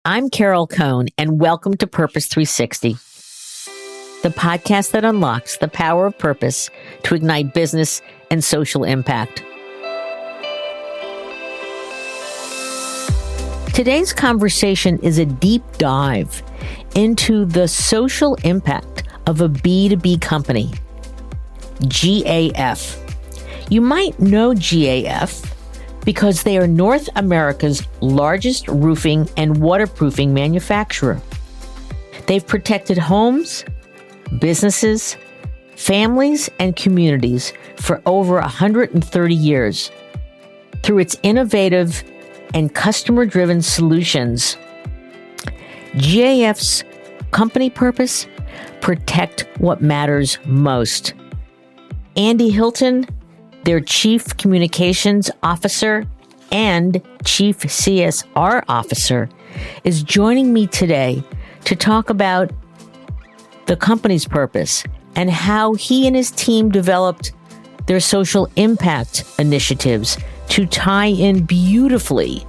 I'm Carol Cohn, and welcome to Purpose 360, the podcast that unlocks the power of purpose to ignite business and social impact. Today's conversation is a deep dive into the social impact of a B2B company, GAF. You might know GAF because they are North America's largest roofing and waterproofing manufacturer. They've protected homes, businesses, families, and communities for over 130 years through its innovative and customer-driven solutions. GAF's company purpose: protect what matters most. Andy Hilton, their Chief Communications Officer and Chief CSR Officer, is joining me today to talk about the company's purpose and how he and his team developed their social impact initiatives to tie in beautifully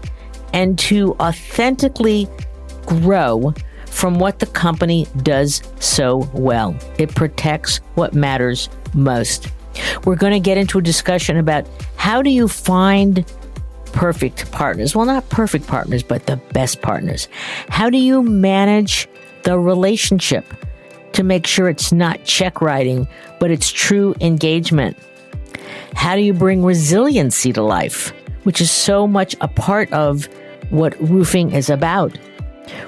and to authentically grow from what the company does so well. It protects what matters most. We're going to get into a discussion about how do you find perfect partners? Well, not perfect partners, but the best partners. How do you manage the relationship to make sure it's not check writing, but it's true engagement? How do you bring resiliency to life, which is so much a part of what roofing is about?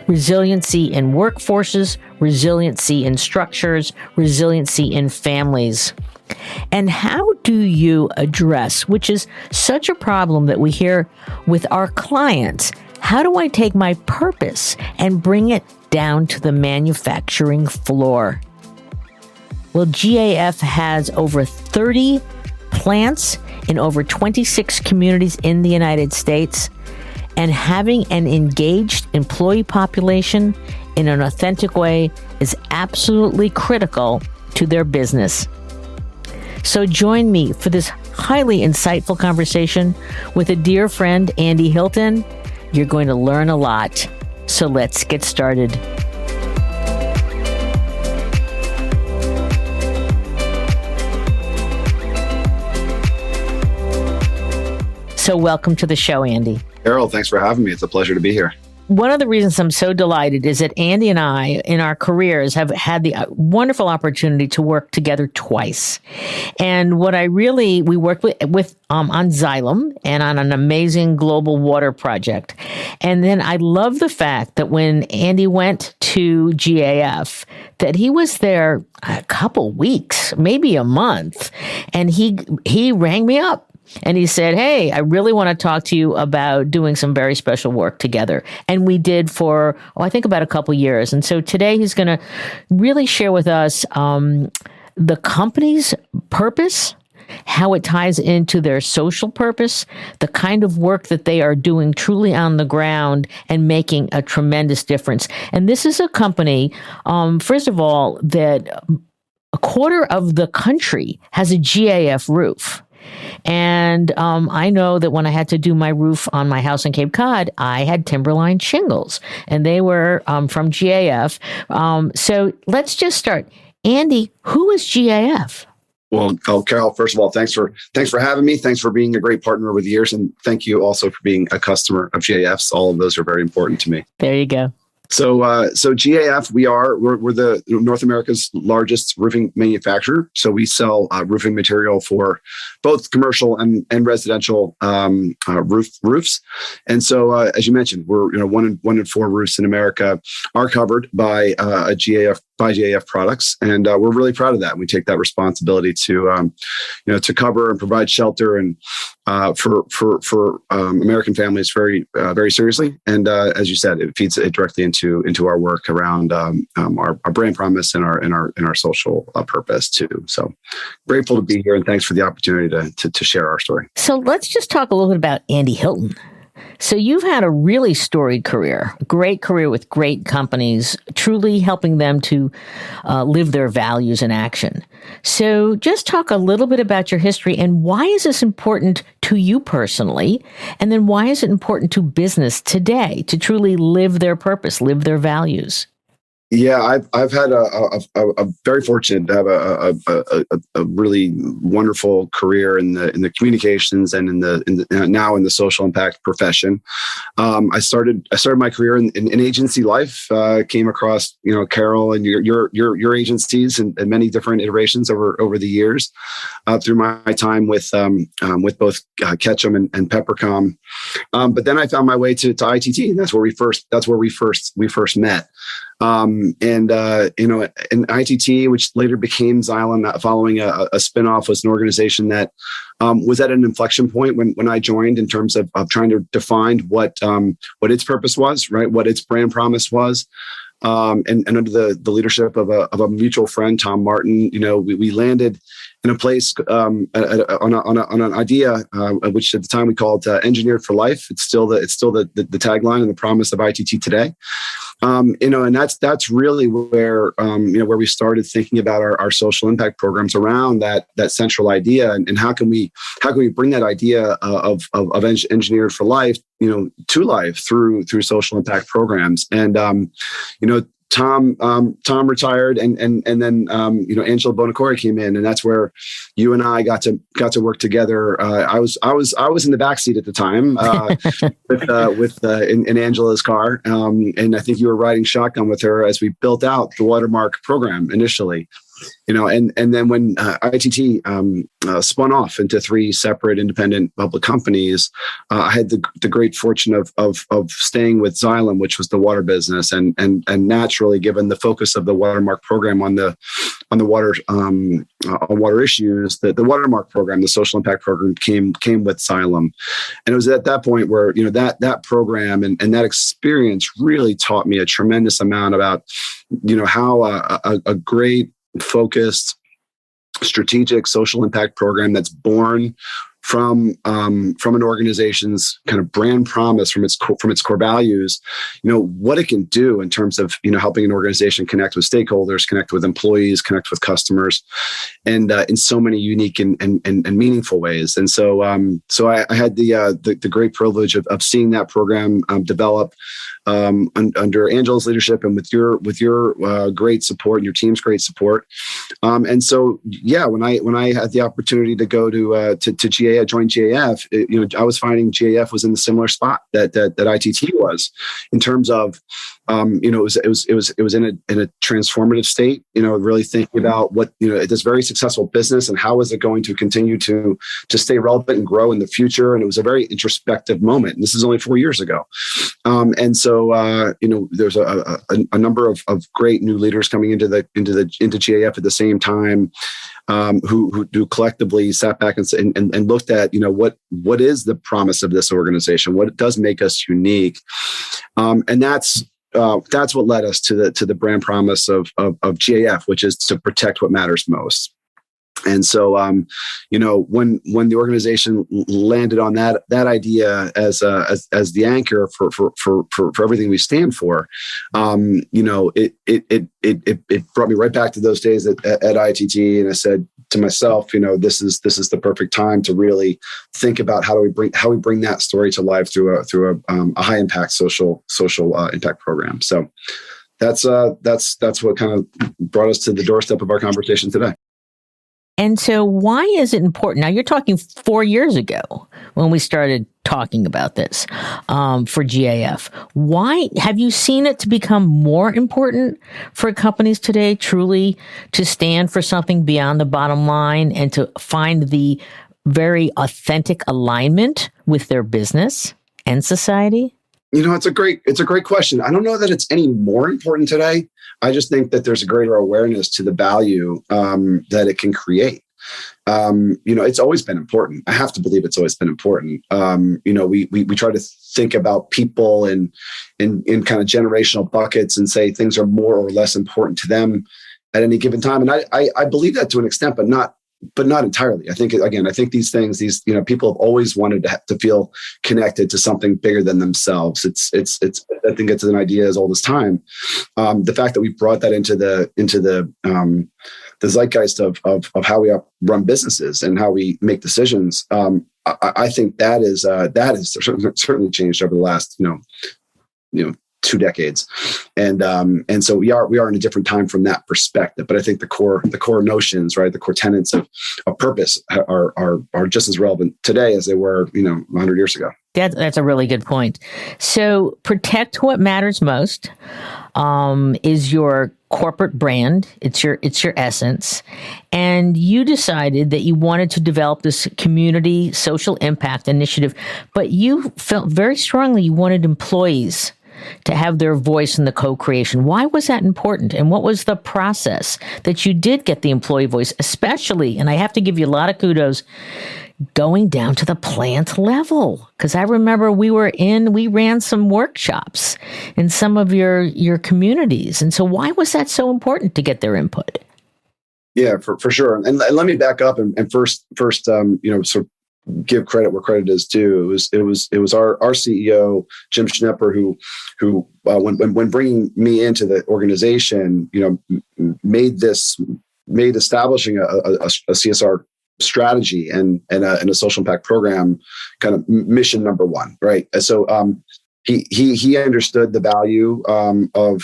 Resiliency in workforces, resiliency in structures, resiliency in families. And how do you address, which is such a problem that we hear with our clients, how do I take my purpose and bring it down to the manufacturing floor? Well, GAF has over 30 plants in over 26 communities in the United States, and having an engaged employee population in an authentic way is absolutely critical to their business. So join me for this highly insightful conversation with a dear friend, Andy Hilton. You're going to learn a lot. So let's get started. So welcome to the show, Andy. Carol, thanks for having me. It's a pleasure to be here. One of the reasons I'm so delighted is that Andy and I, in our careers, have had the wonderful opportunity to work together twice. And we worked with on Xylem and on an amazing global water project. And then I love the fact that when Andy went to GAF, that he was there a couple weeks, maybe a month, and he rang me up. And he said, hey, I really want to talk to you about doing some very special work together. And we did for, I think about a couple years. And so today he's going to really share with us the company's purpose, how it ties into their social purpose, the kind of work that they are doing truly on the ground and making a tremendous difference. And this is a company, first of all, that a quarter of the country has a GAF roof. And I know that when I had to do my roof on my house in Cape Cod, I had timberline shingles, and they were from GAF. So let's just start. Andy, who is GAF? Well, Carol, first of all, thanks for having me. Thanks for being a great partner over the years, and thank you also for being a customer of GAF's. All of those are very important to me. There you go. So GAF, we're the North America's largest roofing manufacturer. So we sell roofing material for both commercial and residential roofs. And so, as you mentioned, we're one in four roofs in America are covered by GAF products, and we're really proud of that. We take that responsibility to cover and provide shelter and for American families very seriously. And as you said, it feeds it directly into our work around our brand promise and our social purpose too. So grateful to be here, and thanks for the opportunity to share our story. So let's just talk a little bit about Andy Hilton. So you've had a really storied career, great career with great companies, truly helping them to live their values in action. So just talk a little bit about your history and why is this important to you personally? And then why is it important to business today to truly live their purpose, live their values? Yeah, I've had a very fortunate to have a really wonderful career in the communications and in the now in the social impact profession. I started my career in agency life. Came across Carol and your agencies and many different iterations over the years through my time with both Ketchum and Peppercom. But then I found my way to ITT, and that's where we first met. And ITT, which later became Xylem, following a spinoff, was an organization that was at an inflection point when I joined in terms of trying to define what its purpose was, right? What its brand promise was. And under the leadership of a mutual friend, Tom Martin, we landed in a place on an idea, which at the time we called "Engineered for Life." It's still the tagline and the promise of ITT today. And that's really where we started thinking about our social impact programs around that central idea, and how can we bring that idea of engineered for life, to life through social impact programs. And Tom retired, and then Angela Bonacore came in, and that's where you and I got to work together. I was in the backseat at the time in Angela's car, and I think you were riding shotgun with her as we built out the Watermark program initially. And then when ITT spun off into 3 separate independent public companies, I had the great fortune of staying with Xylem, which was the water business, and naturally, given the focus of the Watermark program on the water on water issues, the Watermark program, the social impact program, came with Xylem, and it was at that point where that program and that experience really taught me a tremendous amount about how a great focused, strategic social impact program that's born from an organization's kind of brand promise, from its core values, what it can do in terms of helping an organization connect with stakeholders, connect with employees, connect with customers, and in so many unique and meaningful ways. And so I had the great privilege of seeing that program develop under Angela's leadership and with your great support and your team's great support. And so, when I had the opportunity to go to GA, I joined GAF. I was finding GAF was in the similar spot that ITT was, in terms of it was in a transformative state. Really thinking about what this very successful business and how is it going to continue to stay relevant and grow in the future. And it was a very introspective moment. And this is only 4 years ago. And so there's a number of great new leaders coming into GAF at the same time, who collectively sat back and looked at what is the promise of this organization, what does make us unique, and that's what led us to the brand promise of GAF, which is to protect what matters most. And so, when the organization landed on that idea as the anchor for everything we stand for, it brought me right back to those days at ITT, and I said to myself, this is the perfect time to really think about how we bring that story to life through a high impact social impact program. So that's what kind of brought us to the doorstep of our conversation today. And so why is it important? Now, you're talking 4 years ago when we started talking about this for GAF. Why have you seen it to become more important for companies today truly to stand for something beyond the bottom line and to find the very authentic alignment with their business and society? It's a great question. I don't know that it's any more important today. I just think that there's a greater awareness to the value that it can create. It's always been important. I have to believe it's always been important. We try to think about people in kind of generational buckets and say things are more or less important to them at any given time. And I believe that to an extent, but not but not entirely. I think these things, people have always wanted to feel connected to something bigger than themselves. I think it's an idea as old as time. The fact that we brought that into the zeitgeist of how we run businesses and how we make decisions. I think that is certainly changed over the last 2 decades, and so we are in a different time from that perspective. But I think the core notions, right, the core tenets of purpose are just as relevant today as they were 100 years ago. That's a really good point. So protect what matters most is your corporate brand. It's your essence. And you decided that you wanted to develop this community social impact initiative, but you felt very strongly you wanted employees to have their voice in the co-creation. Why was that important? And what was the process that you did get the employee voice, especially, and I have to give you a lot of kudos, going down to the plant level? Because I remember we ran some workshops in some of your communities. And so why was that so important to get their input? Yeah, for sure. And let me back up and first sort of give credit where credit is due. It was our CEO, Jim Schnepper, who when bringing me into the organization, made establishing a CSR strategy and a social impact program kind of mission number one, right? So he understood the value of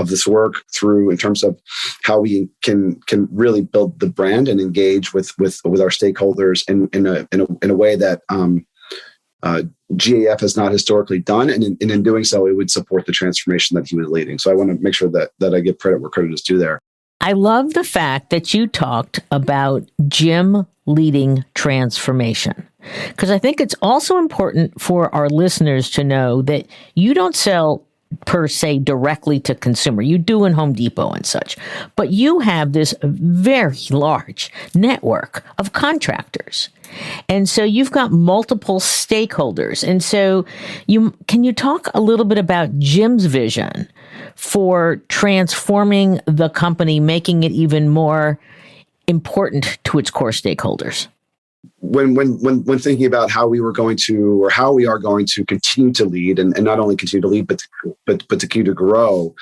this work in terms of how we can really build the brand and engage with our stakeholders in a way that GAF has not historically done, and in doing so, it would support the transformation that he was leading. So I want to make sure that I give credit where credit is due there. I love the fact that you talked about Jim leading transformation, because I think it's also important for our listeners to know that you don't sell per se directly to consumer. You do in Home Depot and such, but you have this very large network of contractors. And so you've got multiple stakeholders. And so can you talk a little bit about Jim's vision for transforming the company, making it even more important to its core stakeholders? When thinking about how we are going to continue to lead, and not only continue to lead, but to continue to grow,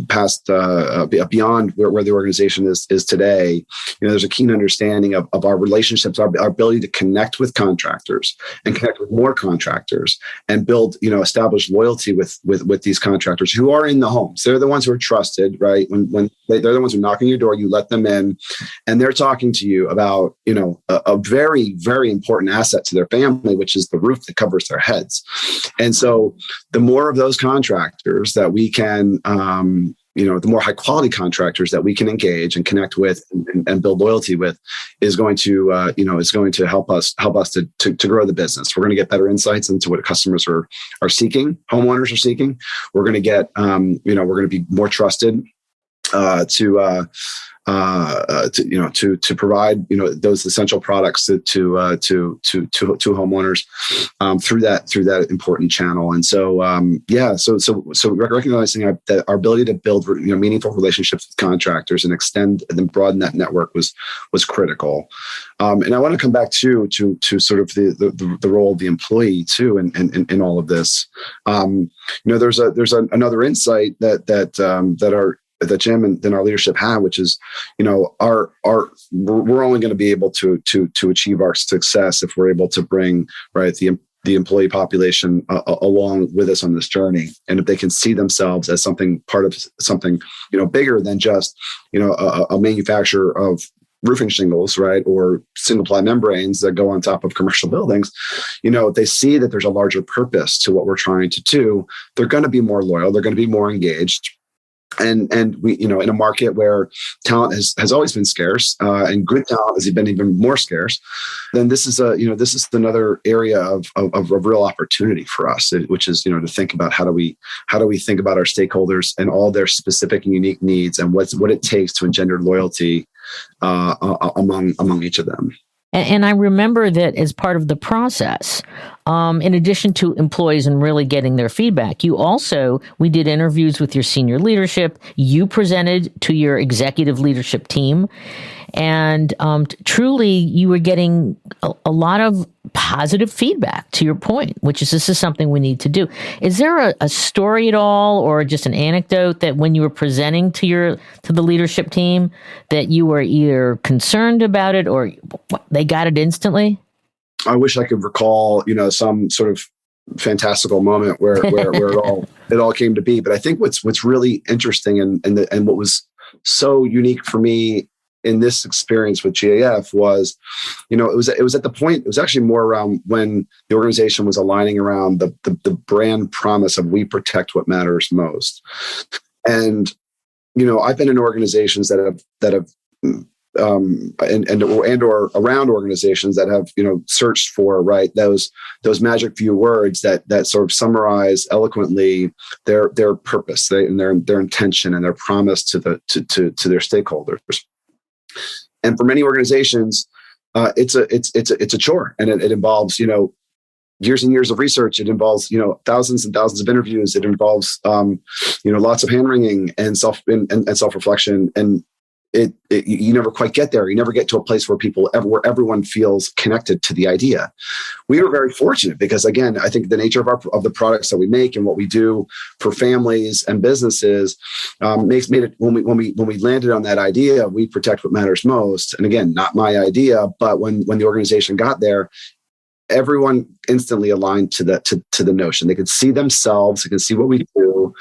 past beyond where the organization is today, there's a keen understanding of our relationships, our ability to connect with contractors and connect with more contractors and build, establish loyalty with these contractors who are in the homes. They're the ones who are trusted, right? When they're the ones who knock on your door, you let them in, and they're talking to you about a very, very important asset to their family, which is the roof that covers their heads. And so the more of those contractors that we can, the more high quality contractors that we can engage and connect with and build loyalty with is going to help us to grow the business. We're going to get better insights into what customers are seeking, homeowners are seeking. We're going to get, we're going to be more trusted to provide those essential products to homeowners through that important channel. And so so recognizing that our ability to build meaningful relationships with contractors and extend and then broaden that network was critical. And I want to come back to sort of the role of the employee too in all of this. There's another insight that Jim and then our leadership have, which is, we're only going to be able to achieve our success if we're able to bring the employee population along with us on this journey, and if they can see themselves as part of something bigger than just a manufacturer of roofing shingles, right, or single ply membranes that go on top of commercial buildings. If they see that there's a larger purpose to what we're trying to do, they're going to be more loyal. They're going to be more engaged. And we, in a market where talent has always been scarce, and good talent has been even more scarce, then this is another area of real opportunity for us, which is, to think about how do we think about our stakeholders and all their specific and unique needs and what it takes to engender loyalty among each of them. And I remember that as part of the process, in addition to employees and really getting their feedback, we did interviews with your senior leadership. You presented to your executive leadership team. And truly, you were getting a lot of positive feedback, to your point, which is this is something we need to do. Is there a story at all, or just an anecdote that when you were presenting to the leadership team that you were either concerned about it or they got it instantly? I wish I could recall, some sort of fantastical moment where it all came to be. But I think what's really interesting and what was so unique for me in this experience with GAF was, it was at the point, it was actually more around when the organization was aligning around the brand promise of we protect what matters most. And, I've been in organizations that have and or around organizations that have, searched for, right, those magic few words that sort of summarize eloquently their purpose, and their intention and their promise to their stakeholders. And for many organizations, it's a chore, and it involves years and years of research. It involves thousands and thousands of interviews. It involves lots of hand wringing and self reflection. And you never quite get there. You never get to a place where where everyone feels connected to the idea. We were very fortunate because, again, I think the nature of the products that we make and what we do for families and businesses made it when we landed on that idea, we protect what matters most. And again, not my idea, but when the organization got there, everyone instantly aligned to the notion. They could see themselves, they could see what we do,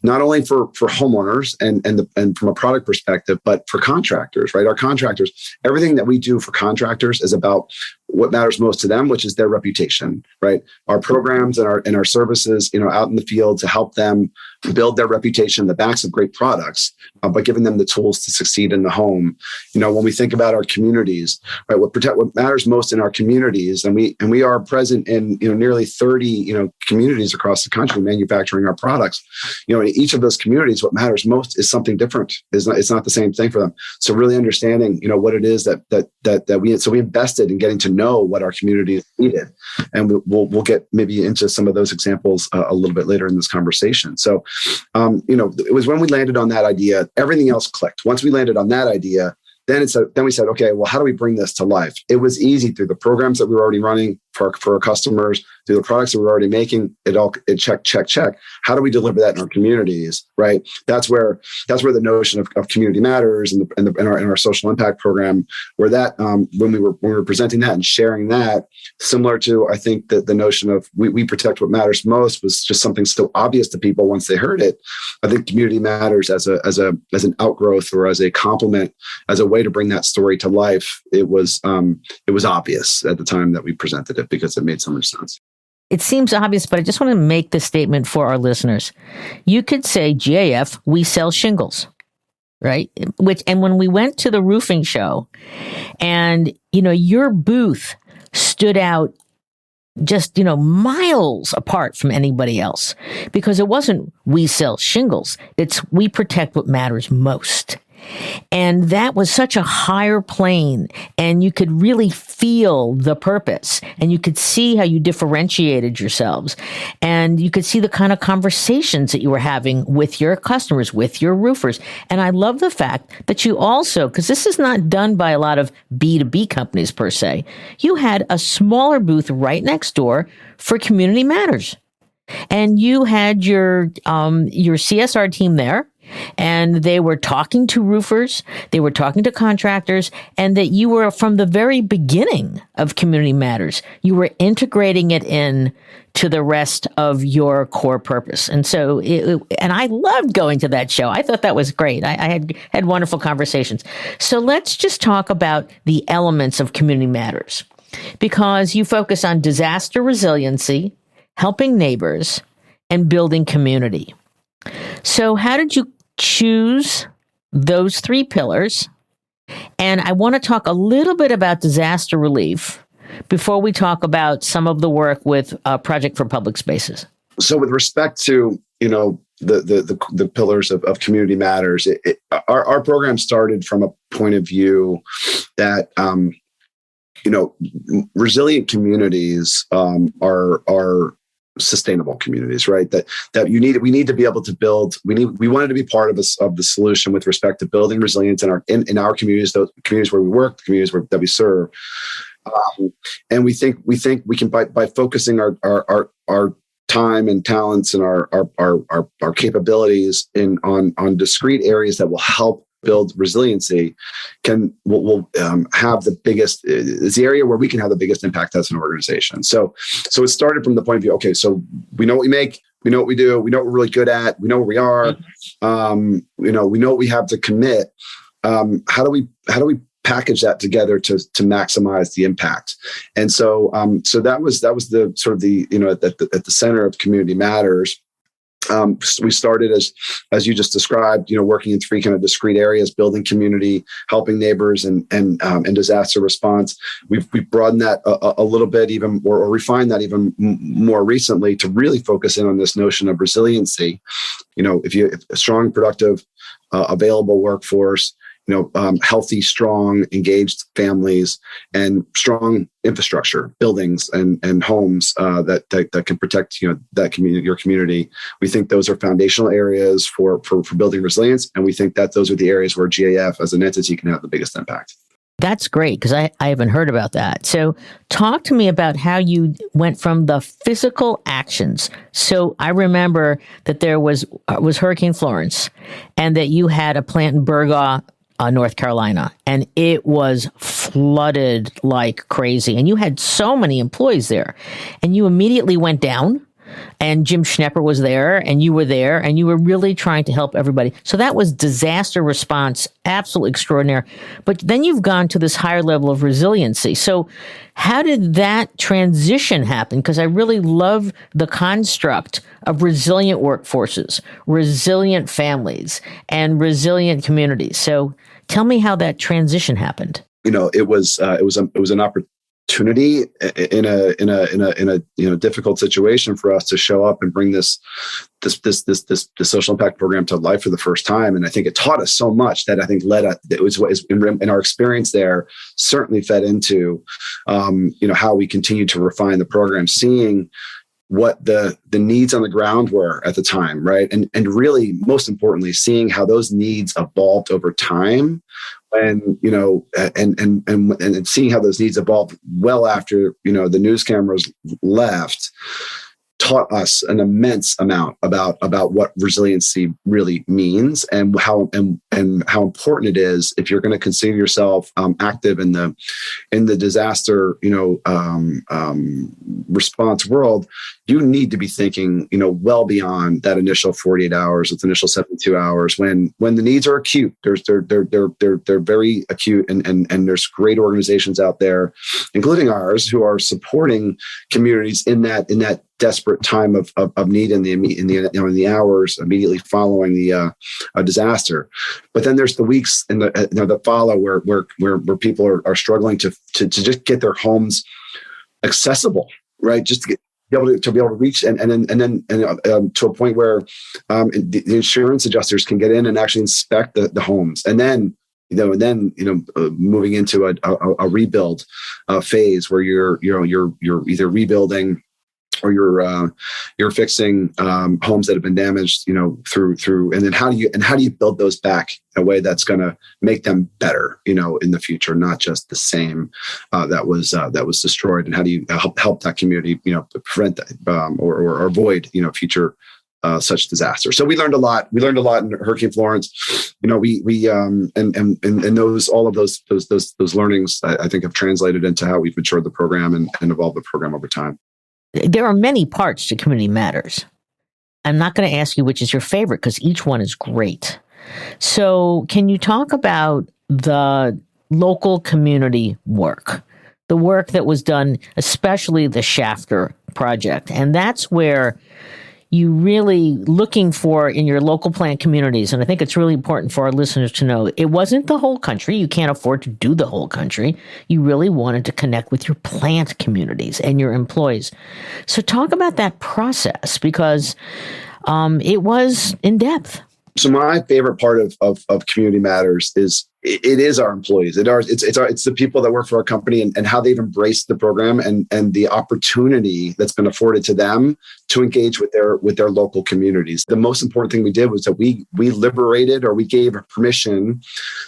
not only for homeowners and from a product perspective, but for contractors, right? Our contractors, everything that we do for contractors is about what matters most to them, which is their reputation, right? Our programs and our services, out in the field to help them build their reputation, the backs of great products, by giving them the tools to succeed in the home. When we think about our communities, right? What matters most in our communities, and we are present in nearly 30 communities across the country manufacturing our products. In each of those communities, what matters most is something different. It's not the same thing for them. So really understanding what it is that we invested in getting to know what our community needed, and we'll get maybe into some of those examples a little bit later in this conversation. So it was when we landed on that idea, everything else clicked. Once we landed on that idea, then we said, okay, well, how do we bring this to life? It was easy through the programs that we were already running for our customers, through the products that we were already making. It check. How do we deliver that in our communities? Right. That's where the notion of community matters and in our social impact program, where that when we were presenting that and sharing that, similar to I think that the notion of we protect what matters most was just something so obvious to people once they heard it. I think community matters as an outgrowth or as a complement, as a way to bring that story to life. It was obvious at the time that we presented it because it made so much sense. It seems obvious, but I just want to make the statement for our listeners. You could say, GAF, we sell shingles, right? And when we went to the roofing show and, your booth stood out just, miles apart from anybody else, because it wasn't we sell shingles. It's we protect what matters most. And that was such a higher plane, and you could really feel the purpose, and you could see how you differentiated yourselves, and you could see the kind of conversations that you were having with your customers, with your roofers. And I love the fact that you also, because this is not done by a lot of B2B companies per se, you had a smaller booth right next door for Community Matters. And you had your CSR team there, and they were talking to roofers, they were talking to contractors, and that you were from the very beginning of Community Matters. You were integrating it in to the rest of your core purpose. And so, and I loved going to that show. I thought that was great. I had wonderful conversations. So let's just talk about the elements of Community Matters, because you focus on disaster resiliency, helping neighbors, and building community. So how did you choose those three pillars? And I want to talk a little bit about disaster relief before we talk about some of the work with Project for Public Spaces. So with respect to, the pillars of Community Matters, our program started from a point of view that resilient communities are sustainable communities, right? We need to be able to build. We wanted to be part of the solution with respect to building resilience in our communities, those communities where we work, the communities that we serve. And we think we can by focusing our time and talents and our capabilities on discrete areas that will help build resiliency will have the biggest, is the area where we can have the biggest impact as an organization. So it started from the point of view, okay, so we know what we make, we know what we do, we know what we're really good at, we know where we are, we know what we have to commit. How do we package that together to maximize the impact? And so that was the sort of the, at the center of Community Matters. We started as you just described, working in three kind of discrete areas: building community, helping neighbors, and disaster response. We've broadened that a little bit, even or refined that even more recently to really focus in on this notion of resiliency. If a strong, productive, available workforce, healthy, strong, engaged families, and strong infrastructure, buildings and homes that can protect that community, your community. We think those are foundational areas for building resilience, and we think that those are the areas where GAF as an entity can have the biggest impact. That's great, because I haven't heard about that. So talk to me about how you went from the physical actions. So I remember that there was Hurricane Florence, and that you had a plant in Burgaw, North Carolina, and it was flooded like crazy. And you had so many employees there, and you immediately went down, and Jim Schnepper was there, and you were there, and you were really trying to help everybody. So that was disaster response, absolutely extraordinary. But then you've gone to this higher level of resiliency. So how did that transition happen? Because I really love the construct of resilient workforces, resilient families, and resilient communities. So tell me how that transition happened. It was an opportunity in a difficult situation for us to show up and bring this social impact program to life for the first time. And I think it taught us so much that I think it was in our experience there certainly fed into how we continue to refine the program, seeing what the needs on the ground were at the time, right? And really, most importantly, seeing how those needs evolved over time, and and seeing how those needs evolved well after the news cameras left, taught us an immense amount about what resiliency really means, and how important it is if you're going to consider yourself active in the disaster response world. You need to be thinking well beyond that initial 48 hours, that initial 72 hours when the needs are acute. They're very acute, and there's great organizations out there, including ours, who are supporting communities in that desperate time of need in the hours immediately following the disaster. But then there's the weeks that follow where people are struggling to just get their homes accessible, right? Just to be able to reach and then to a point where the insurance adjusters can get in and actually inspect the homes, and then moving into a rebuild phase where you're either rebuilding or you're fixing homes that have been damaged, through, and then how do you build those back in a way that's going to make them better, in the future, not just the same that was destroyed, and how do you help that community, prevent that or avoid, future such disaster. So we learned a lot. We learned a lot in Hurricane Florence. We and all of those learnings I think have translated into how we've matured the program and evolved the program over time. There are many parts to Community Matters. I'm not going to ask you which is your favorite, because each one is great. So can you talk about the local community work, the work that was done, especially the Shafter project? And that's where you really looking for in your local plant communities. And I think it's really important for our listeners to know it wasn't the whole country. You can't afford to do the whole country. You really wanted to connect with your plant communities and your employees. So talk about that process, because it was in depth. So my favorite part of Community Matters is it is our employees. It's the people that work for our company and how they've embraced the program and the opportunity that's been afforded to them to engage with their local communities. The most important thing we did was that we liberated, or we gave permission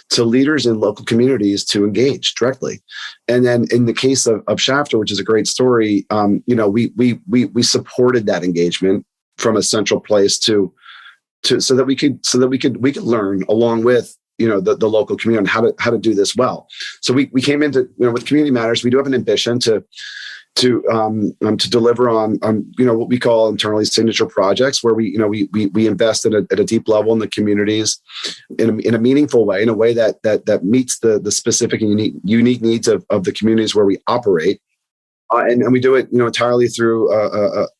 to leaders in local communities to engage directly. And then in the case of Shafter, which is a great story, we supported that engagement from a central place so that we could learn along with the local community how to do this well. So we came into with Community Matters. We do have an ambition to deliver on what we call internally signature projects, where we invest at a deep level in the communities in a meaningful way, in a way that meets the specific and unique needs of the communities where we operate. And we do it, entirely through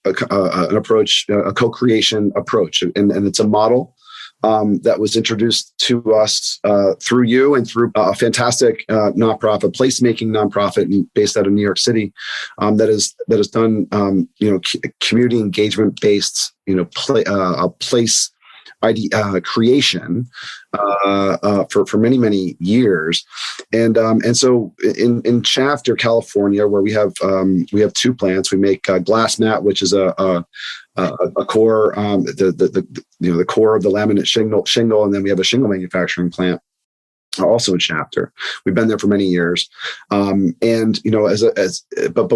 an approach, a co-creation approach, and it's a model that was introduced to us through you and through a fantastic nonprofit, placemaking nonprofit based out of New York City, that has done community engagement based place creation for many years, and so in Shafter, California, where we have two plants, we make glass mat, which is a core, the core of the laminate shingle, and then we have a shingle manufacturing plant also in Shafter. We've been there for many years, but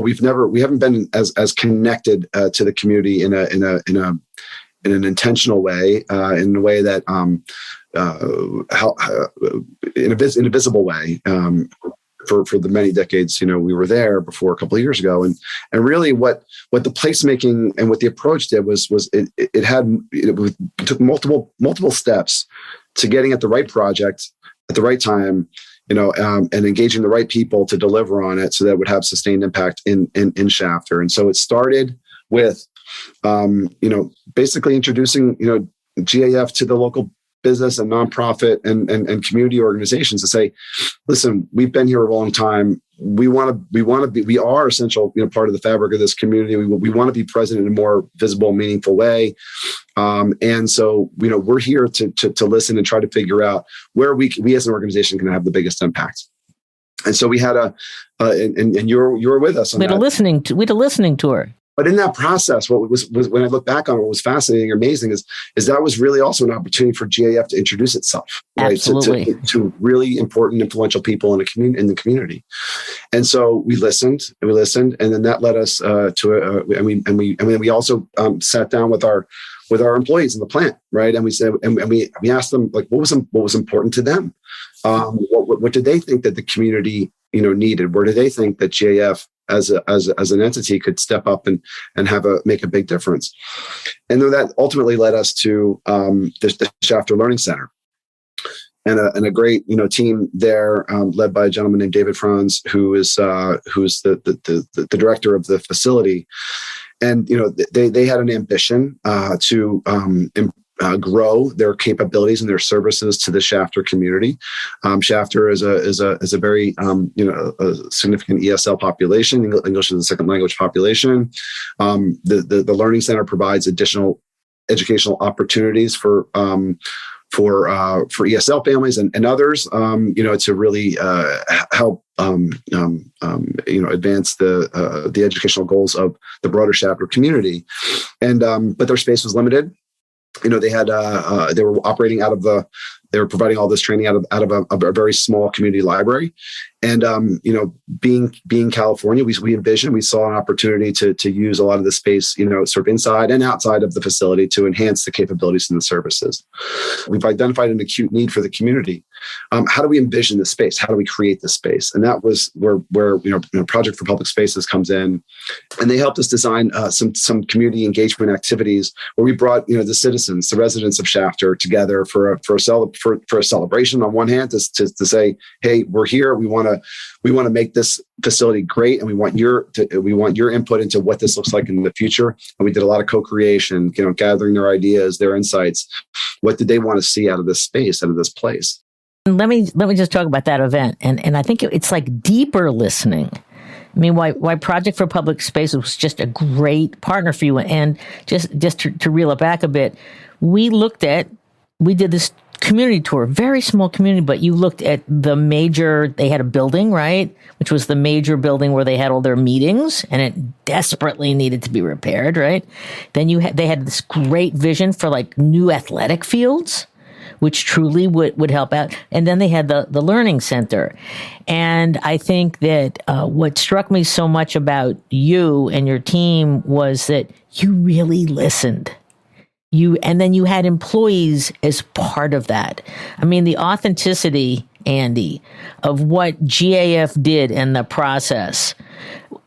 we haven't been as connected to the community in an intentional way, in a way that in a visible way, for the many decades we were there before a couple of years ago, and really what the placemaking and what the approach did was it took multiple steps to getting at the right project at the right time, and engaging the right people to deliver on it so that it would have sustained impact in Shafter. And so it started with basically introducing GAF to the local business and nonprofit and community organizations to say, listen, we've been here a long time. We are essential, part of the fabric of this community. We want to be present in a more visible, meaningful way. And so, we're here to listen and try to figure out where we as an organization can have the biggest impact. And so we had and you were with us on that. We had a listening tour. But in that process, what was when I look back on it, what was fascinating and amazing is that was really also an opportunity for GAF to introduce itself, right? Absolutely. To really important, influential people in the community. And so we listened, and then that led us and we also sat down with our employees in the plant, right? And we said, and we asked them, like, what was important to them? What did they think that the community needed? Where do they think that GAF as an entity could step up and make a big difference? And then that ultimately led us to the Shafter Learning Center, and a great team there, led by a gentleman named David Franz, who's the director of the facility. And they had an ambition to grow their capabilities and their services to the Shafter community. Shafter is a very a significant ESL population. English is a second language population. The Learning Center provides additional educational opportunities for ESL families and others, to really help advance the educational goals of the broader Shafter community. And but their space was limited. They were operating they were providing all this training out of a very small community library. And, being California, we saw an opportunity to use a lot of the space, sort of inside and outside of the facility to enhance the capabilities and the services. We've identified an acute need for the community. How do we envision the space? How do we create the space? And that was where Project for Public Spaces comes in, and they helped us design some community engagement activities where we brought the citizens, the residents of Shafter, together for a celebration on one hand, to say, hey, we're here. We want to make this facility great, and we want your input into what this looks like in the future. And we did a lot of co-creation, gathering their ideas, their insights. What did they want to see out of this space, out of this place? Let me just talk about that event, and I think it's like deeper listening. I mean, why Project for Public Spaces was just a great partner for you. And just to reel it back a bit, we looked at we did this community tour, very small community, but you looked at they had a building, right? Which was the major building where they had all their meetings, and it desperately needed to be repaired, right? Then they had this great vision for like new athletic fields, which truly would help out. And then they had the learning center. And I think that what struck me so much about you and your team was that you really listened. And then you had employees as part of that. I mean, the authenticity, Andy, of what GAF did in the process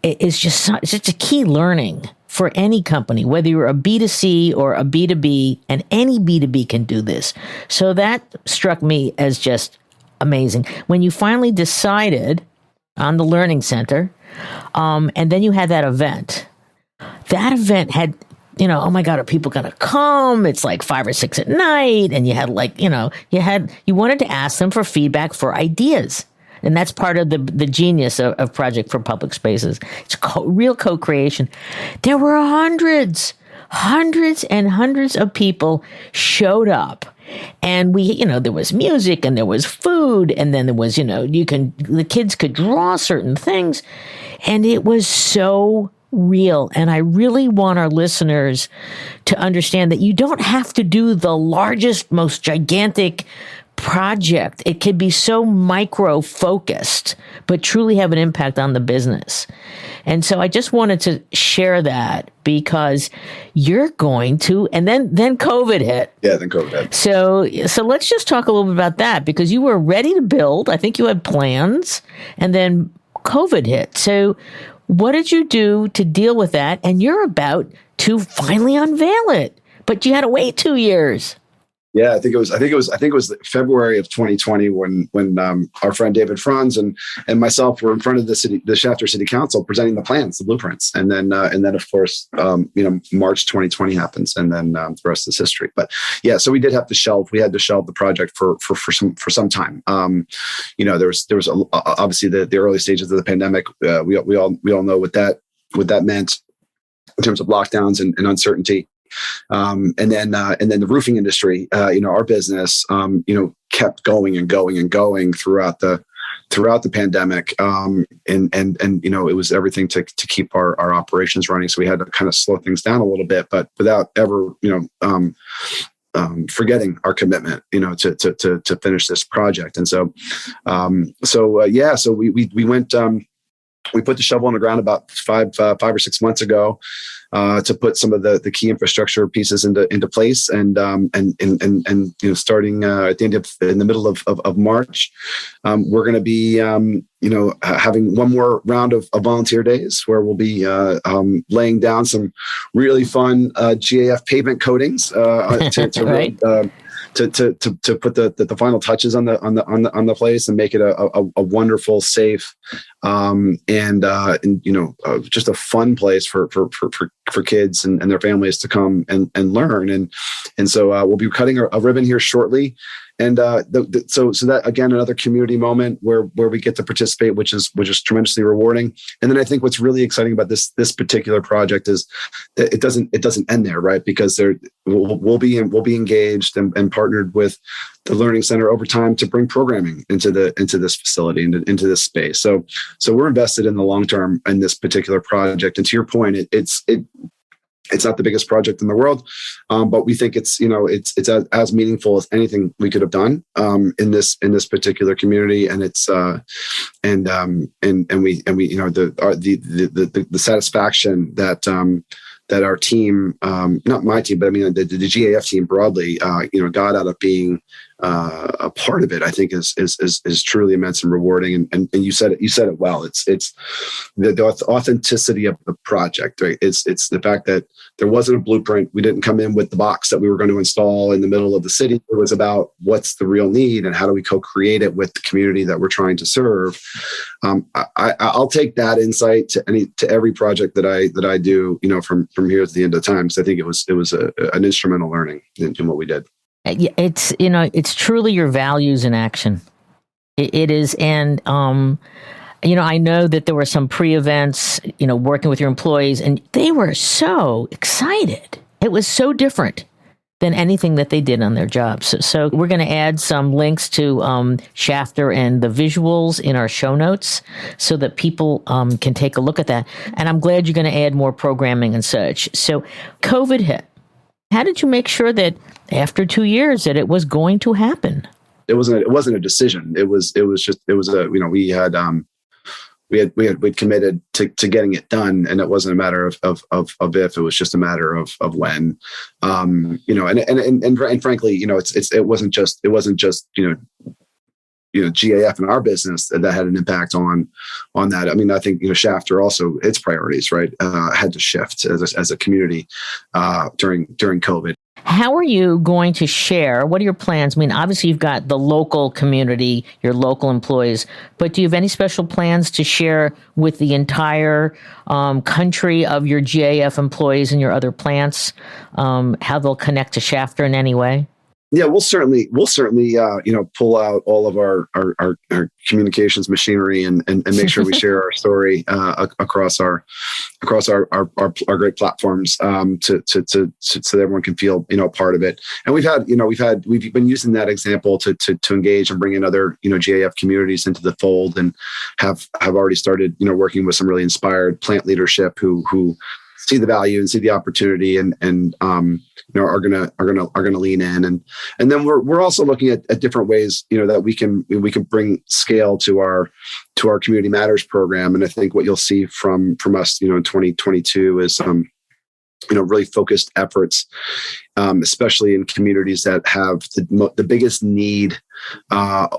is just such a key learning for any company, whether you're a B2C or a B2B, and any B2B can do this. So that struck me as just amazing. When you finally decided on the Learning Center, and then you had that event had, oh my God, are people going to come? It's like 5 or 6 at night. And you had you wanted to ask them for feedback, for ideas. And that's part of the genius of Project for Public Spaces. It's real co-creation. There were hundreds and hundreds of people showed up. And there was music and there was food. And then there was, the kids could draw certain things. And it was so real. And I really want our listeners to understand that you don't have to do the largest, most gigantic project. It can be so micro focused, but truly have an impact on the business. And so I just wanted to share that because you're going to, and then COVID hit. Yeah, then COVID hit. So let's just talk a little bit about that, because you were ready to build. I think you had plans, and then COVID hit. So what did you do to deal with that? And you're about to finally unveil it, but you had to wait 2 years. Yeah, I think it was February of 2020 when our friend David Franz and myself were in front of the Shafter City Council presenting the plans, the blueprints, and then of course March 2020 happens, and then the rest is history. But yeah, so we did have to shelve. We had to shelve the project for some time. There was obviously the early stages of the pandemic. We all know what that meant in terms of lockdowns and uncertainty. And then the roofing industry, our business, kept going and going and going throughout the pandemic. And it was everything to keep our operations running. So we had to kind of slow things down a little bit, but without ever, forgetting our commitment, to finish this project. And so we went, we put the shovel on the ground about five or 6 months ago, to put some of the key infrastructure pieces into place, and starting at the end in the middle of March, we're going to be having one more round of volunteer days where we'll be laying down some really fun GAF pavement coatings to right. To put the final touches on the place and make it a wonderful, safe, just a fun place for kids and their families to come and learn. And so we'll be cutting a ribbon here shortly. And so that, again, another community moment where we get to participate, which is tremendously rewarding. And then I think what's really exciting about this particular project is that it doesn't end there, right? Because we'll be engaged and partnered with the Learning Center over time to bring programming into this facility and into this space. So we're invested in the long term in this particular project. And to your point, it's not the biggest project in the world, but we think it's as meaningful as anything we could have done in this particular community, and it's the satisfaction that our team, not my team, but I mean the GAF team broadly, got out of being a part of it, I think is truly immense and rewarding. And you said it well. It's the authenticity of the project, right? It's the fact that there wasn't a blueprint. We didn't come in with the box that we were going to install in the middle of the city. It was about what's the real need and how do we co-create it with the community that we're trying to serve. I'll take that insight to every project that I do, from here to the end of time. So I think it was an instrumental learning in what we did. It's truly your values in action. It is. And, I know that there were some pre-events, working with your employees, and they were so excited. It was so different than anything that they did on their jobs. So we're going to add some links to Shafter and the visuals in our show notes so that people can take a look at that. And I'm glad you're going to add more programming and such. So COVID hit. How did you make sure that after 2 years that it was going to happen? It wasn't a decision. We'd committed to getting it done, and it wasn't a matter of if, it was just a matter of when. And frankly, it wasn't just GAF in our business that had an impact on that. I mean, I think Shafter also, its priorities, right, had to shift as a community during COVID. How are you going to share? What are your plans? I mean, obviously you've got the local community, your local employees, but do you have any special plans to share with the entire country of your GAF employees and your other plants, how they'll connect to Shafter in any way? Yeah, we'll certainly pull out all of our communications machinery and make sure we share our story across our great platforms so that everyone can feel part of it. And we've been using that example to engage and bring in other GAF communities into the fold, and have already started working with some really inspired plant leadership who see the value and see the opportunity and are gonna lean in, and then we're also looking at different ways that we can bring scale to our Community Matters program. And I think what you'll see from us in 2022 is some really focused efforts, especially in communities that have the biggest need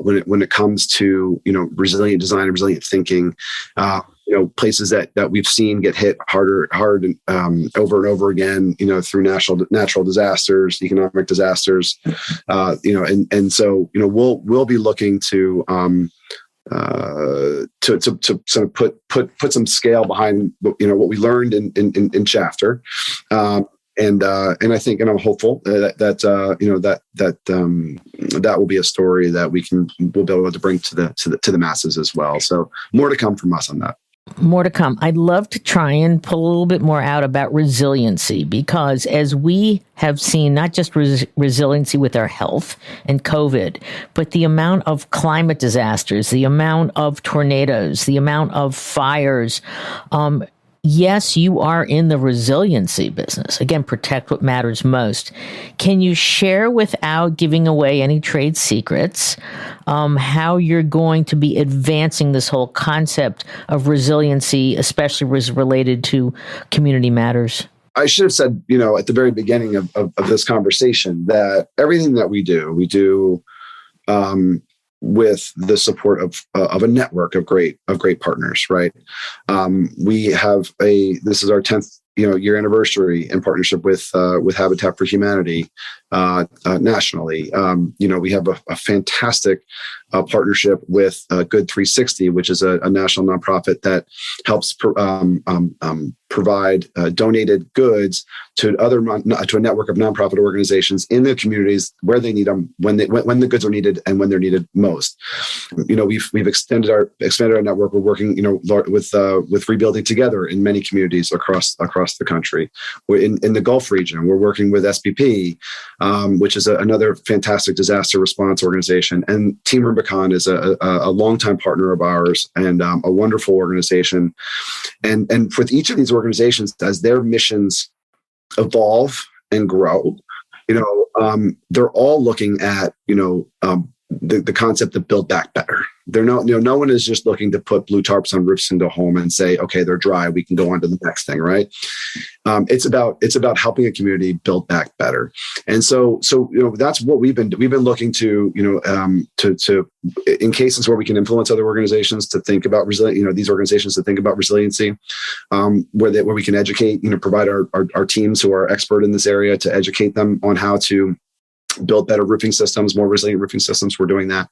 when it comes to resilient design and resilient thinking. Places that we've seen get hit hard over and over again, through natural disasters, economic disasters, and so we'll be looking to sort of put some scale behind what we learned in Shafter, and I think, and I'm hopeful that will be a story that we'll be able to bring to the masses as well. So more to come from us on that. More to come. I'd love to try and pull a little bit more out about resiliency, because as we have seen, not just resiliency with our health and COVID, but the amount of climate disasters, the amount of tornadoes, the amount of fires. Yes, you are in the resiliency business. Again, protect what matters most. Can you share, without giving away any trade secrets, how you're going to be advancing this whole concept of resiliency, especially as related to Community Matters? I should have said, at the very beginning of this conversation, that everything that we do with the support of a network of great partners, right? This is our 10th year anniversary in partnership with Habitat for Humanity nationally. We have a fantastic partnershship with Good 360, which is a national nonprofit that helps provide donated goods to a network of nonprofit organizations in the communities where they need them, when the goods are needed and when they're needed most. We've expanded our network. We're working with Rebuilding Together in many communities across the country. We're in the Gulf region. We're working with SBP, which is another fantastic disaster response organization, and Team Rubicon is a longtime partner of ours and a wonderful organization. And with each of these organizations, as their missions evolve and grow, they're all looking at the concept of build back better. They're no one is just looking to put blue tarps on roofs and go home and say, okay, they're dry, we can go on to the next thing, right? It's about helping a community build back better. And so that's what we've been looking to in cases where we can influence other organizations to think about these organizations to think about resiliency, where we can educate, provide our teams who are expert in this area to educate them on how to build better roofing systems, more resilient roofing systems. We're doing that,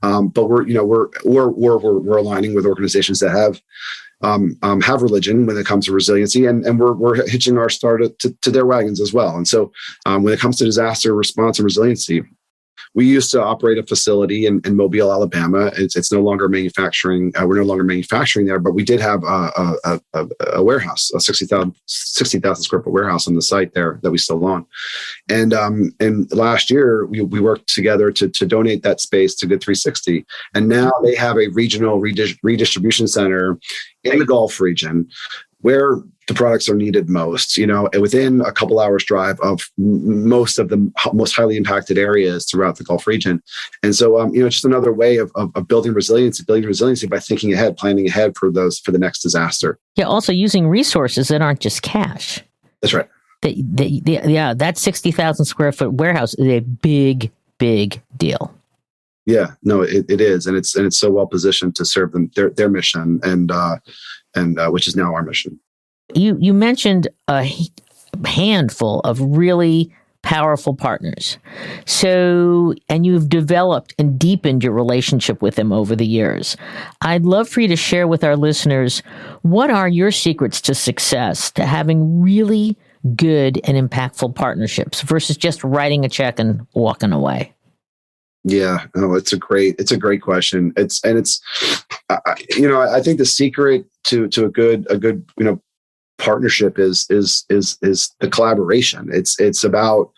but we're aligning with organizations that have religion when it comes to resiliency, and we're hitching our star to their wagons as well. And so, when it comes to disaster response and resiliency, We used to operate a facility in Mobile, Alabama. It's no longer manufacturing. We're no longer manufacturing there, but we did have a warehouse, a 60,000 square foot warehouse on the site there that we still own. And last year we worked together to donate that space to Good 360. And now they have a regional redistribution center in the Gulf region where the products are needed most, within a couple hours drive of most of the most highly impacted areas throughout the Gulf region. And so, just another way of building resiliency by thinking ahead, planning ahead for the next disaster. Yeah. Also using resources that aren't just cash. That's right. That 60,000 square foot warehouse is a big, big deal. Yeah, no, it is. And it's so well positioned to serve them, their mission and which is now our mission. You mentioned a handful of really powerful partners. So, and you've developed and deepened your relationship with them over the years. I'd love for you to share with our listeners, what are your secrets to success, to having really good and impactful partnerships versus just writing a check and walking away? Yeah, no, it's a great question. I think the secret to a good partnership is the collaboration. It's about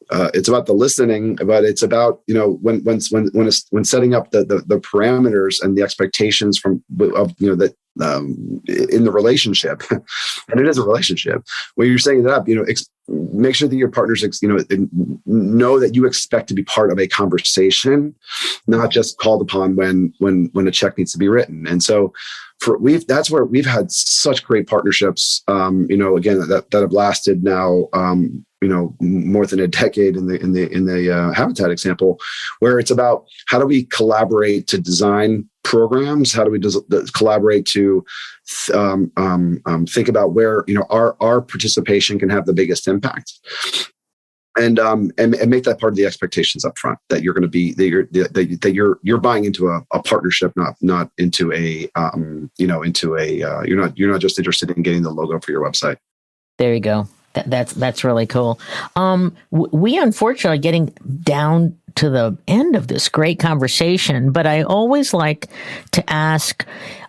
the listening, but it's about when setting up the parameters and the expectations in the relationship, and it is a relationship. When you're setting it up, make sure that your partners know that you expect to be part of a conversation, not just called upon when a check needs to be written. And so that's where we've had such great partnerships, again, that have lasted now, more than a decade in the Habitat example, where it's about how do we collaborate to design programs? How do we collaborate to think about where our participation can have the biggest impact, and make that part of the expectations up front, that you're going to be that you're buying into a partnership, not into a you're not just interested in getting the logo for your website. There you go. That's really cool. We unfortunately are getting down to the end of this great conversation, but I always like to ask,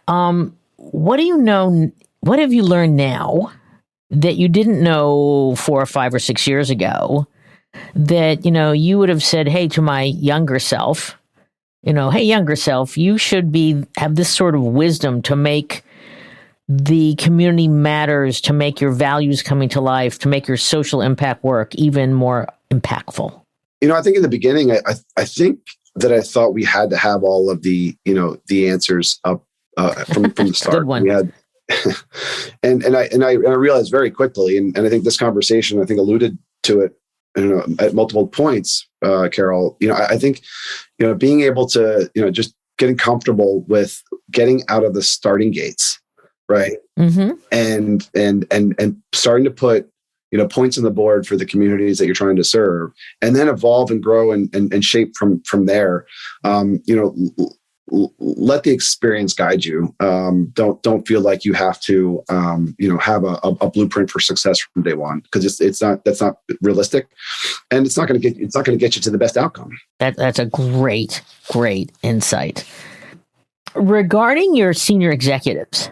what do you know? What have you learned now that you didn't know 4 or 5 or 6 years ago? That you would have said, "Hey, to my younger self, hey, younger self, you should have this sort of wisdom to make the community matters, to make your values coming to life, to make your social impact work even more impactful." I think in the beginning, I think that I thought we had to have all of the answers up from the start. Good one. We had, and I realized very quickly, and I think this conversation alluded to it, at multiple points, Carol. I think being able to just getting comfortable with getting out of the starting gates, right? Mm-hmm. And starting to put points on the board for the communities that you're trying to serve, and then evolve and grow and shape from there. Let the experience guide you. Don't feel like you have to have a blueprint for success from day one, because that's not realistic, and it's not going to get you to the best outcome. That's a great insight. Regarding your senior executives,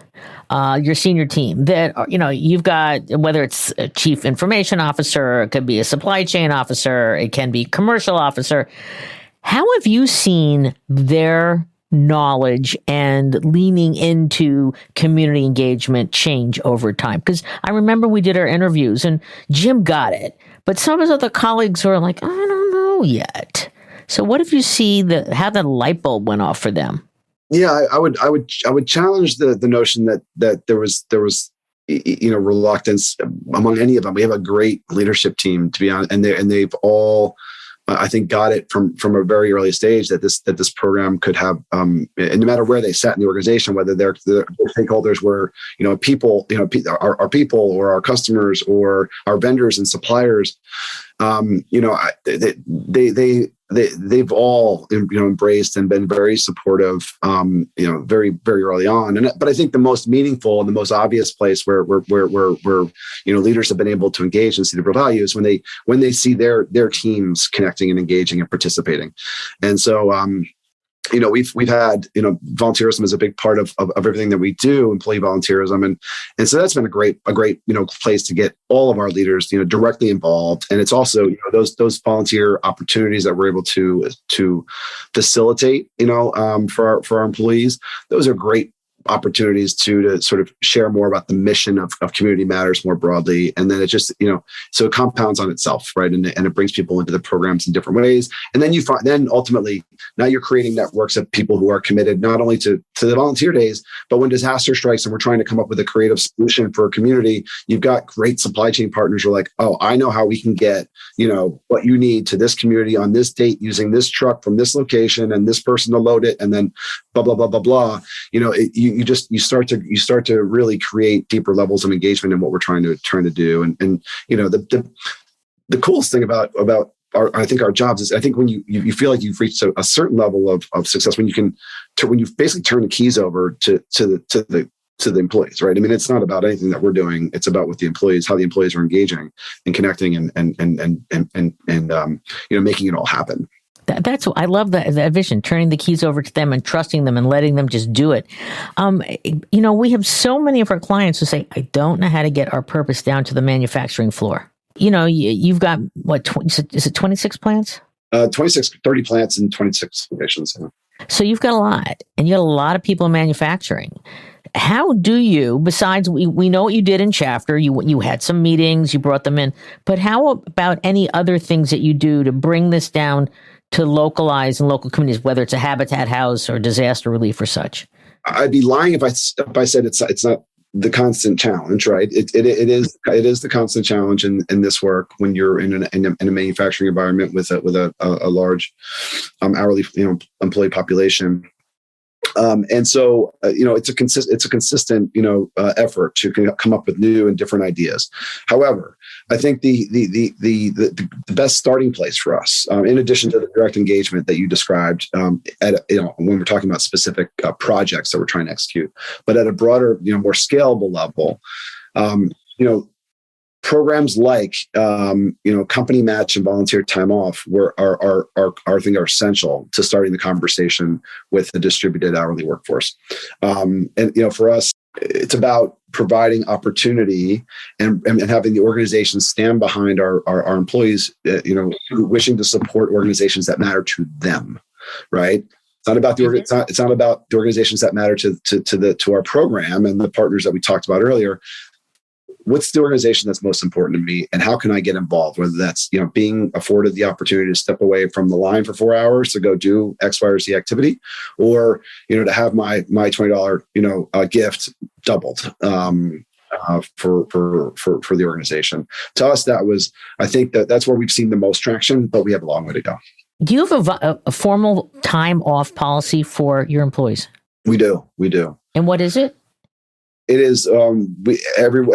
your senior team, that you've got, whether it's a chief information officer, it could be a supply chain officer, it can be commercial officer. How have you seen their knowledge and leaning into community engagement change over time? Because I remember we did our interviews and Jim got it, but some of his other colleagues were like, "I don't know yet." So what if you see how the light bulb went off for them? Yeah, I would challenge the notion that there was reluctance among any of them. We have a great leadership team, to be honest, and they've all, I think, got it from a very early stage that this program could have, and no matter where they sat in the organization, whether their stakeholders were people, our people or our customers or our vendors and suppliers, they they've all embraced and been very supportive, very very early on. But I think the most meaningful and the most obvious place where leaders have been able to engage and see the real value is when they see their teams connecting and engaging and participating. And so we've had volunteerism is a big part of everything that we do, employee volunteerism, and so that's been a great place to get all of our leaders directly involved. And it's also those volunteer opportunities that we're able to facilitate for our employees. Those are great opportunities to sort of share more about the mission of Community Matters more broadly. And then it just, so it compounds on itself, right? And it brings people into the programs in different ways. And then then ultimately, now you're creating networks of people who are committed not only to the volunteer days, but when disaster strikes and we're trying to come up with a creative solution for a community, you've got great supply chain partners who are like, oh, I know how we can get, what you need to this community on this date using this truck from this location and this person to load it. And then blah, blah, blah, blah, blah. You start to really create deeper levels of engagement in what we're trying to do. And the coolest thing about our jobs is I think when you feel like you've reached a certain level of success when you basically turn the keys over to the employees, right? I mean, it's not about anything that we're doing. It's about what how the employees are engaging and connecting and making it all happen. That's I love that vision, turning the keys over to them and trusting them and letting them just do it. We have so many of our clients who say, I don't know how to get our purpose down to the manufacturing floor. You've got is it 26 plants? 30 plants in 26 locations. Yeah. So you've got a lot, and you got a lot of people in manufacturing. How do you, besides we know what you did in Shafter, you had some meetings, you brought them in, but how about any other things that you do to bring this down to localize in local communities, whether it's a habitat house or disaster relief or such? I'd be lying if I said it's not the constant challenge, right? It is the constant challenge in this work when you're in a manufacturing environment with a large hourly employee population. And so, it's a consistent, effort to come up with new and different ideas. However, I think the best starting place for us, in addition to the direct engagement that you described, when we're talking about specific projects that we're trying to execute, but at a broader, more scalable level, programs like company match and volunteer time off I think are essential to starting the conversation with the distributed hourly workforce. And for us, it's about providing opportunity and having the organization stand behind our employees, wishing to support organizations that matter to them, right? It's not about it's not about the organizations that matter to our program and the partners that we talked about earlier. What's the organization that's most important to me, and how can I get involved? Whether that's being afforded the opportunity to step away from the line for 4 hours to go do X, Y, or Z activity, or to have my $20 gift doubled for the organization. To us, I think that's where we've seen the most traction, but we have a long way to go. Do you have a formal time off policy for your employees? We do. And what is it? It is every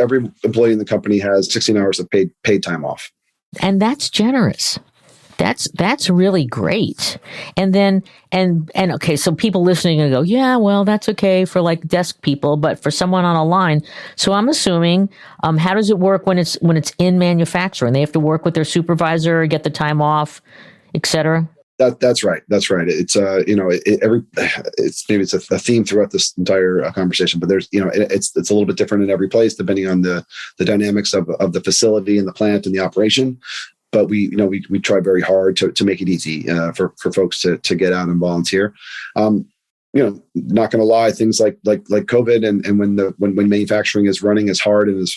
employee in the company has 16 hours of paid time off, and that's generous. That's really great. And then and okay, so people listening and go, yeah, well, that's okay for like desk people, but for someone on a line. So I'm assuming, how does it work when it's in manufacturing? They have to work with their supervisor, get the time off, et cetera. That's right. It's it's a theme throughout this entire conversation, but there's it's a little bit different in every place depending on the dynamics of the facility and the plant and the operation. But we try very hard to make it easy for folks to get out and volunteer. Not going to lie, things like COVID and when manufacturing is running as hard and as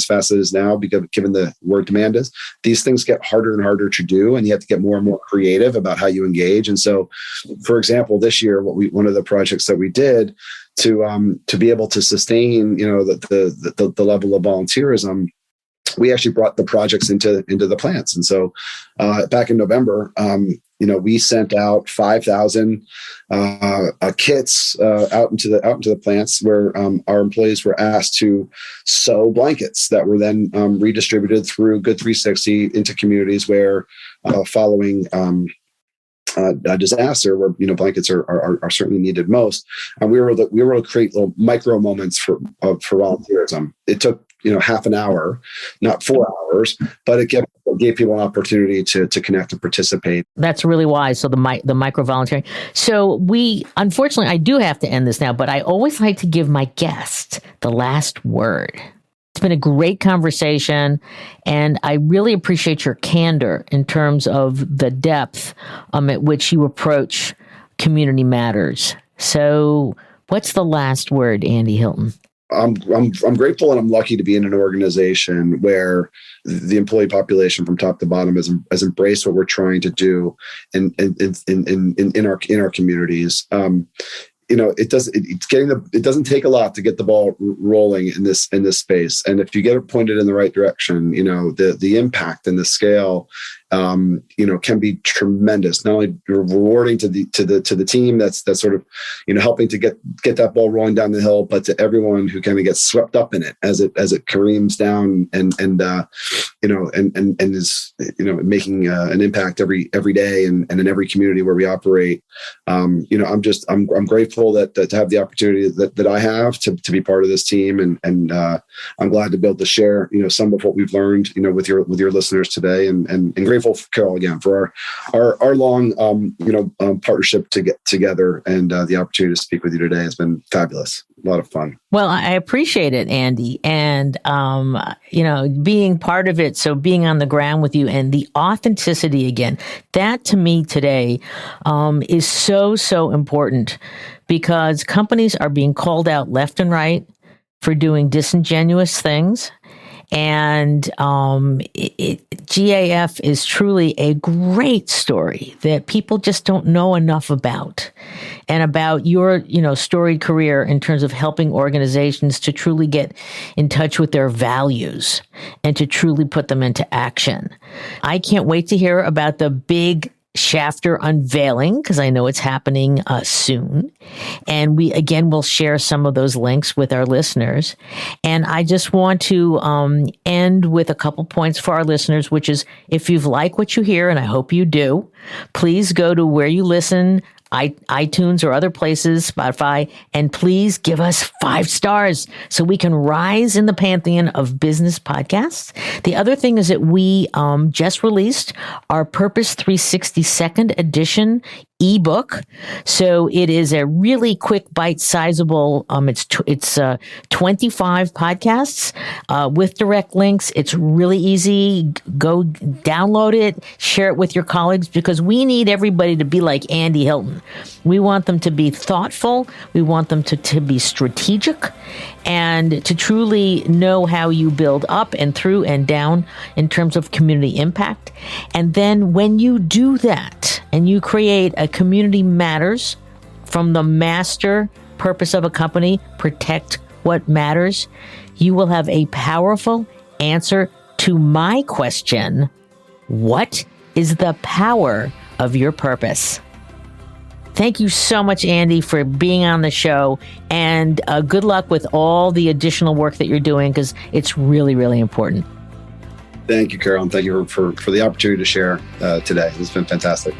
fast as it is now, because given where demand is, these things get harder and harder to do, and you have to get more and more creative about how you engage. And so, for example, this year, one of the projects that we did to be able to sustain the level of volunteerism, we actually brought the projects into the plants. And so back in November, we sent out 5,000 kits out into the plants where our employees were asked to sew blankets that were then redistributed through Good 360 into communities where following disaster where blankets are certainly needed most, and we were able to create little micro moments for volunteerism. It took half an hour, not 4 hours, but it gave people an opportunity to connect and participate. That's really wise. So the micro volunteering. So unfortunately, I do have to end this now, but I always like to give my guest the last word. It's been a great conversation, and I really appreciate your candor in terms of the depth at which you approach community matters. So what's the last word, Andy Hilton? I'm grateful, and I'm lucky to be in an organization where the employee population from top to bottom has embraced what we're trying to do in our communities. It doesn't take a lot to get the ball rolling in this space, and if you get it pointed in the right direction, the impact and the scale can be tremendous. Not only rewarding to the team that's sort of helping to get that ball rolling down the hill, but to everyone who kind of gets swept up in it as it careens down and is making an impact every day and in every community where we operate. I'm grateful that to have the opportunity that I have to be part of this team, and I'm glad to be able to share some of what we've learned with your listeners today, and grateful, Carol, again for our long partnership to get together, and the opportunity to speak with you today has been fabulous. A lot of fun. Well, I appreciate it, Andy, and being part of it. So being on the ground with you and the authenticity again, that to me today is so important, because companies are being called out left and right for doing disingenuous things. And GAF is truly a great story that people just don't know enough about, and about your, storied career in terms of helping organizations to truly get in touch with their values and to truly put them into action. I can't wait to hear about the big Shafter unveiling, because I know it's happening soon. And we, again, will share some of those links with our listeners. And I just want to end with a couple points for our listeners, which is, if you've liked what you hear, and I hope you do, please go to where you listen, iTunes or other places, Spotify, and please give us 5 stars so we can rise in the pantheon of business podcasts. The other thing is that we just released our Purpose 360 second edition ebook. So it is a really quick, bite-sizable, it's 25 podcasts with direct links. It's really easy. Go download it, share it with your colleagues, because we need everybody to be like Andy Hilton. We want them to be thoughtful. We want them to be strategic, and to truly know how you build up and through and down in terms of community impact. And then when you do that and you create a community matters from the master purpose of a company, protect what matters, you will have a powerful answer to my question: what is the power of your purpose? Thank you so much, Andy, for being on the show, and good luck with all the additional work that you're doing, because it's really, really important. Thank you, Carol, and thank you for the opportunity to share today. It's been fantastic.